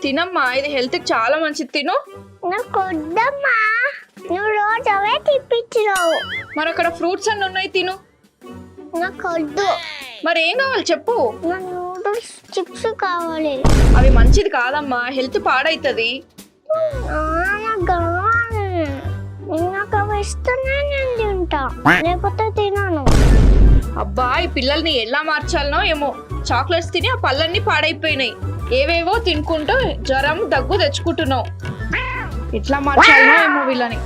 తినమ్మా, ఇది హెల్త్ కి చాలా మంచిది. తిను. నాకు వద్దమ్మా, నువ్వు రోజు అవే తిప్పించినావు. మరి అక్కడ ఫ్రూట్స్ అన్ని ఉన్నాయి, తిను. నాకు వద్దు. మరి ఏం కావాలి చెప్పు. నా నూడిల్స్ చిప్స్ కావాలి. అవి మంచిది కాదమ్మా, హెల్త్ పాడైతుంది. నాకు కావాలి. నాకు అవి ఇస్తేనే నేను తింటా, లేకపోతే తినను. అబ్బా, ఈ పిల్లల్ని ఎలా మార్చాలనో ఏమో. చాక్లెట్స్ తిని ఆ పళ్ళన్నీ పాడైపోయినాయి. ఏవేవో తినుకుంటూ జ్వరం దగ్గు తెచ్చుకుంటున్నావు. ఎట్లా మార్చాలనో ఏమో వీళ్ళని.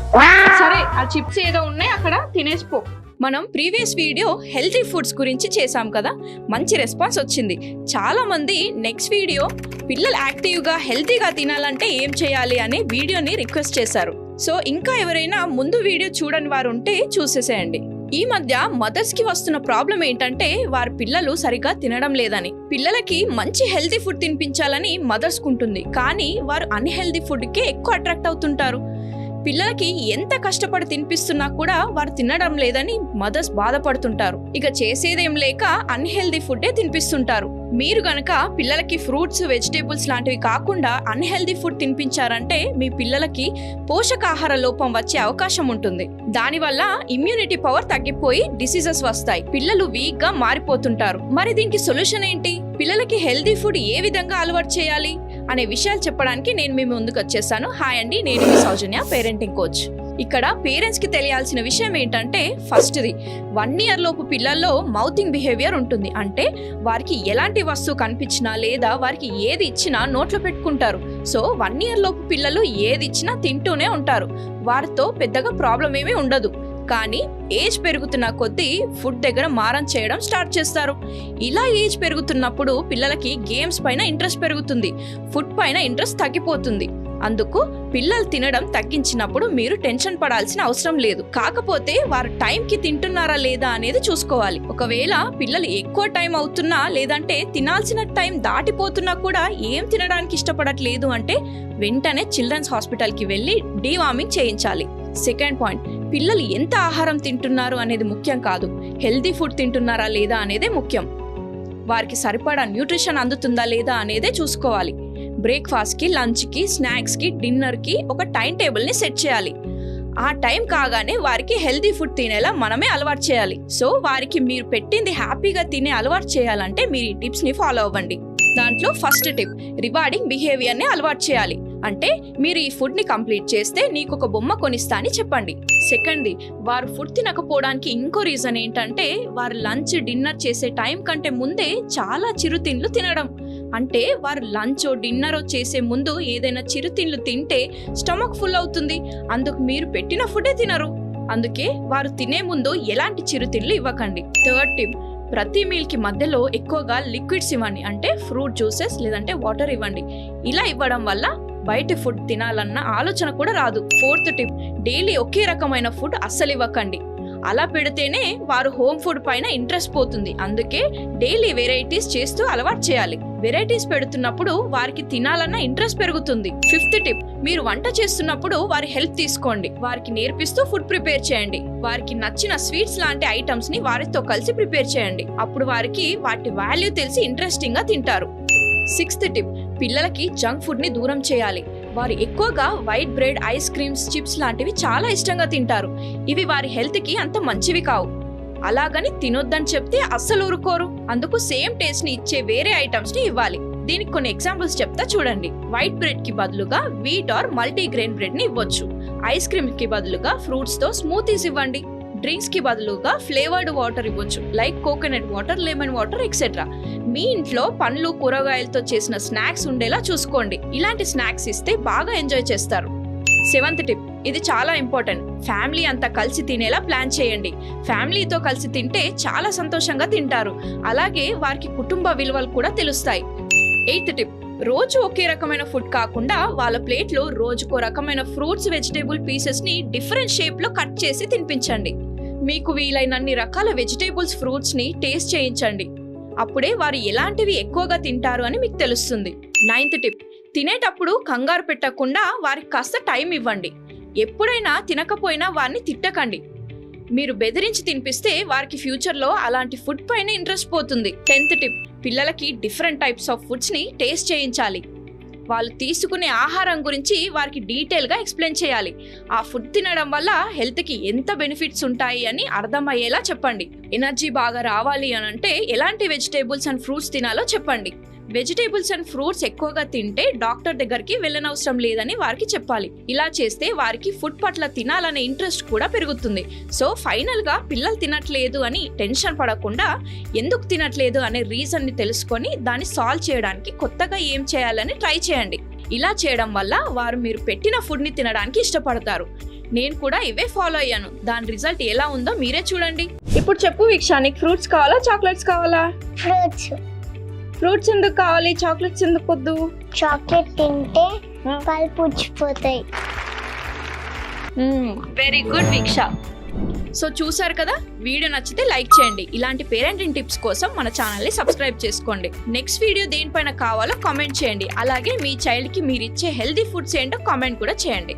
సరే, ఆ చిప్స్ ఏదో ఉన్నాయి అక్కడ, తినేసిపో. మనం ప్రీవియస్ వీడియో హెల్తీ ఫుడ్స్ గురించి చేసాం కదా, మంచి రెస్పాన్స్ వచ్చింది. చాలా మంది నెక్స్ట్ వీడియో పిల్లలు యాక్టివ్గా హెల్తీగా తినాలంటే ఏం చేయాలి అనే వీడియోని రిక్వెస్ట్ చేశారు. సో ఇంకా ఎవరైనా ముందు వీడియో చూడని వారు ఉంటే చూసేసేయండి. ఈ మధ్య మదర్స్ కి వస్తున్న ప్రాబ్లం ఏంటంటే వారి పిల్లలు సరిగా తినడం లేదని. పిల్లలకి మంచి హెల్తీ ఫుడ్ తినిపించాలని మదర్స్ కుంటుంది, కానీ వారు అన్హెల్దీ ఫుడ్ కి ఎక్కువ అట్రాక్ట్ అవుతుంటారు. పిల్లలకి ఎంత కష్టపడి తినిపిస్తున్నా కూడా వారు తినడం లేదని మదర్స్ బాధపడుతుంటారు. ఇక చేసేదేం లేక అన్హెల్దీ ఫుడ్డే తినిపిస్తుంటారు. మీరు గనక పిల్లలకి ఫ్రూట్స్, వెజిటేబుల్స్ లాంటివి కాకుండా అన్హెల్దీ ఫుడ్ తినిపించారంటే మీ పిల్లలకి పోషకాహార లోపం వచ్చే అవకాశం ఉంటుంది. దానివల్ల ఇమ్యూనిటీ పవర్ తగ్గిపోయి డిసీజెస్ వస్తాయి. పిల్లలు వీక్ గా మారిపోతుంటారు. మరి దీనికి సొల్యూషన్ ఏంటి? పిల్లలకి హెల్దీ ఫుడ్ ఏ విధంగా అలవాటు చేయాలి అనే విషయాలు చెప్పడానికి నేను మీ ముందుకు వచ్చేసాను. హాయ్ అండి, నేను మీ సౌజన్య, పేరెంటింగ్ కోచ్. ఇక్కడ పేరెంట్స్ కి తెలియాల్సిన విషయం ఏంటంటే, ఫస్ట్ది 1 year లోపు పిల్లల్లో మౌతింగ్ బిహేవియర్ ఉంటుంది. అంటే వారికి ఎలాంటి వస్తువు కనిపించినా లేదా వారికి ఏది ఇచ్చినా నోట్లో పెట్టుకుంటారు. సో 1 year లోపు పిల్లలు ఏది ఇచ్చినా తింటూనే ఉంటారు. వారితో పెద్దగా ప్రాబ్లం ఏమీ ఉండదు. కానీ ఏజ్ పెరుగుతున్న కొద్దీ ఫుడ్ దగ్గర మారం చేయడం స్టార్ట్ చేస్తారు. ఇలా ఏజ్ పెరుగుతున్నప్పుడు పిల్లలకి గేమ్స్ పైన ఇంట్రెస్ట్ పెరుగుతుంది, ఫుడ్ పైన ఇంట్రెస్ట్ తగ్గిపోతుంది. అందుకు పిల్లలు తినడం తగ్గించినప్పుడు మీరు టెన్షన్ పడాల్సిన అవసరం లేదు. కాకపోతే వారు టైంకి తింటున్నారా లేదా అనేది చూసుకోవాలి. ఒకవేళ పిల్లలు ఎక్కువ టైం అవుతున్నా లేదంటే తినాల్సిన టైం దాటిపోతున్నా కూడా ఏం తినడానికి ఇష్టపడట్లేదు అంటే వెంటనే చిల్డ్రన్స్ హాస్పిటల్కి వెళ్ళి డీవార్మింగ్ చేయించాలి. సెకండ్ పాయింట్, పిల్లలు ఎంత ఆహారం తింటున్నారు అనేది ముఖ్యం కాదు, హెల్దీ ఫుడ్ తింటున్నారా లేదా అనేదే ముఖ్యం. వారికి సరిపడా న్యూట్రిషన్ అందుతుందా లేదా అనేదే చూసుకోవాలి. బ్రేక్ఫాస్ట్కి, లంచ్కి, స్నాక్స్కి, డిన్నర్కి ఒక టైం టేబుల్ని సెట్ చేయాలి. ఆ టైం కాగానే వారికి హెల్దీ ఫుడ్ తినేలా మనమే అలవాటు చేయాలి. సో వారికి మీరు పెట్టింది హ్యాపీగా తినే అలవాటు చేయాలంటే మీరు ఈ టిప్స్ని ఫాలో అవ్వండి. దాంట్లో ఫస్ట్ టిప్, రివార్డింగ్ బిహేవియర్ని అలవాటు చేయాలి. అంటే మీరు ఈ ఫుడ్ని కంప్లీట్ చేస్తే నీకు ఒక బొమ్మ కొనిస్తా అని చెప్పండి. సెకండ్ది, వారు ఫుడ్ తినకపోవడానికి ఇంకో రీజన్ ఏంటంటే వారు లంచ్, డిన్నర్ చేసే టైం కంటే ముందే చాలా చిరుతిండ్లు తినడం. అంటే వారు లంచ్, డిన్నర్ చేసే ముందు ఏదైనా చిరుతిండ్లు తింటే స్టమక్ ఫుల్ అవుతుంది. అందుకు మీరు పెట్టిన ఫుడే తినరు. అందుకే వారు తినే ముందు ఎలాంటి చిరుతిండ్లు ఇవ్వకండి. థర్డ్ టిప్, ప్రతి మీల్కి మధ్యలో ఎక్కువగా లిక్విడ్స్ ఇవ్వండి. అంటే ఫ్రూట్ జ్యూసెస్ లేదంటే వాటర్ ఇవ్వండి. ఇలా ఇవ్వడం వల్ల బయట ఫుడ్ తినాలన్న ఆలోచన కూడా రాదు. ఫోర్త్ టిప్, డైలీ ఒకే రకమైన ఫుడ్ అస్సలు ఇవ్వకండి. అలా పెడితేనే వారు హోమ్ ఫుడ్ పైన ఇంట్రెస్ట్ పోతుంది. అందుకే డైలీ వెరైటీస్ చేస్తూ అలవాటు చేయాలి. వెరైటీస్ పెడుతున్నప్పుడు వారికి తినాలన్న ఇంట్రెస్ట్ పెరుగుతుంది. ఫిఫ్త్ టిప్, మీరు వంట చేస్తున్నప్పుడు వారి హెల్ప్ తీసుకోండి. వారికి నేర్పిస్తూ ఫుడ్ ప్రిపేర్ చేయండి. వారికి నచ్చిన స్వీట్స్ లాంటి ఐటమ్స్ ని వారితో కలిసి ప్రిపేర్ చేయండి. అప్పుడు వారికి వాటి వాల్యూ తెలిసి ఇంట్రెస్టింగ్ గా తింటారు. సిక్స్త్ టిప్, పిల్లలకి జంక్ ఫుడ్ ని దూరం చేయాలి. వారు ఎక్కువగా white bread, ice creams, chips లాంటివి చాలా ఇష్టంగా తింటారు. ఇవి వారి హెల్త్ కి అంత మంచివి కావు. అలాగని తినొద్దని చెప్తే అస్సలు ఊరుకోరు. అందుకు సేమ్ టేస్ట్ ని ఇచ్చే వేరే ఐటమ్స్ ని ఇవ్వాలి. దీనికి కొన్ని ఎగ్జాంపుల్స్ చెప్తా చూడండి. వైట్ బ్రెడ్ కి బదులుగా వీట్ ఆర్ మల్టీగ్రెయిన్ బ్రెడ్ ని ఇవ్వచ్చు. ఐస్ క్రీమ్ కి బదులుగా ఫ్రూట్స్ తో స్మూతీస్ ఇవ్వండి. డ్రింక్స్ కి బదులుగా ఫ్లేవర్డ్ వాటర్ ఇవ్వచ్చు, like coconut water, lemon water etcetera. మీ ఇంట్లో పండ్లు, కూరగాయలతో చేసిన స్నాక్స్ ఉండేలా చూసుకోండి. ఇలాంటి స్నాక్స్ ఇస్తే బాగా ఎంజాయ్ చేస్తారు. సెవెంత్ టిప్, ఇది చాలా ఇంపార్టెంట్, ఫ్యామిలీ అంతా కలిసి తినేలా ప్లాన్ చేయండి. ఫ్యామిలీతో కలిసి తింటే చాలా సంతోషంగా తింటారు. అలాగే వారికి కుటుంబ విలువలు కూడా తెలుస్తాయి. ఎయిత్ టిప్, రోజు ఒకే రకమైన ఫుడ్ కాకుండా వాళ్ళ ప్లేట్లో రోజుకో రకమైన ఫ్రూట్స్, వెజిటేబుల్ పీసెస్ ని డిఫరెంట్ షేప్ లో కట్ చేసి తినిపించండి. మీకు వీలైనన్ని రకాల వెజిటేబుల్స్, ఫ్రూట్స్ ని టేస్ట్ చేయించండి. అప్పుడే వారు ఎలాంటివి ఎక్కువగా తింటారు అని మీకు తెలుస్తుంది. నైన్త్ టిప్, తినేటప్పుడు కంగారు పెట్టకుండా వారికి కాస్త టైం ఇవ్వండి. ఎప్పుడైనా తినకపోయినా వారిని తిట్టకండి. మీరు బెదిరించి తినిపిస్తే వారికి ఫ్యూచర్లో అలాంటి ఫుడ్ పైన ఇంట్రెస్ట్ పోతుంది. 10th టిప్, పిల్లలకి డిఫరెంట్ టైప్స్ ఆఫ్ ఫుడ్స్ ని టేస్ట్ చేయించాలి. వాళ్ళు తీసుకునే ఆహారం గురించి వారికి డీటెయిల్గా ఎక్స్ప్లెయిన్ చేయాలి. ఆ ఫుడ్ తినడం వల్ల హెల్త్కి ఎంత బెనిఫిట్స్ ఉంటాయి అని అర్థమయ్యేలా చెప్పండి. ఎనర్జీ బాగా రావాలి అని అంటే ఎలాంటి వెజిటేబుల్స్ అండ్ ఫ్రూట్స్ తినాలో చెప్పండి. వెజిటేబుల్స్ అండ్ ఫ్రూట్స్ ఎక్కువగా తింటే డాక్టర్ దగ్గరికి వెళ్ళనవసరం లేదని వారికి చెప్పాలి. ఇలా చేస్తే వారికి ఫుడ్ పట్ల తినాలనే ఇంట్రెస్ట్ కూడా పెరుగుతుంది. సో ఫైనల్గా పిల్లలు తినట్లేదు అని టెన్షన్ పడకుండా ఎందుకు తినట్లేదు అనే రీజన్ని తెలుసుకొని దాన్ని సాల్వ్ చేయడానికి కొత్తగా ఏం చేయాలని ట్రై చేయండి. ఇలా చేయడం వల్ల వారు మీరు పెట్టిన ఫుడ్ని తినడానికి ఇష్టపడతారు. నేను కూడా ఇవే ఫాలో అయ్యాను. దాని రిజల్ట్ ఎలా ఉందో మీరే చూడండి. ఇప్పుడు చెప్పు వీక్ష, నీకు ఫ్రూట్స్ కావాలా చాక్లెట్స్ కావాలా? ఫ్రూట్స్. ఫ్రూట్స్ ఎందుకు కావాలి, చాక్లెట్స్ ఎందుకు వద్దు? చాక్లెట్ తింటే పళ్ళు పుచ్చిపోతాయి. Very good Veeksha. సో చూసారు కదా, వీడియో నచ్చితే లైక్ చేయండి. ఇలాంటి పేరెంటింగ్ టిప్స్ కోసం మన ఛానల్ని సబ్స్క్రైబ్ చేసుకోండి. నెక్స్ట్ వీడియో దేనిపైన కావాలో కామెంట్ చేయండి. అలాగే మీ చైల్డ్కి మీరు ఇచ్చే హెల్తీ ఫుడ్స్ ఏంటో కామెంట్ కూడా చేయండి.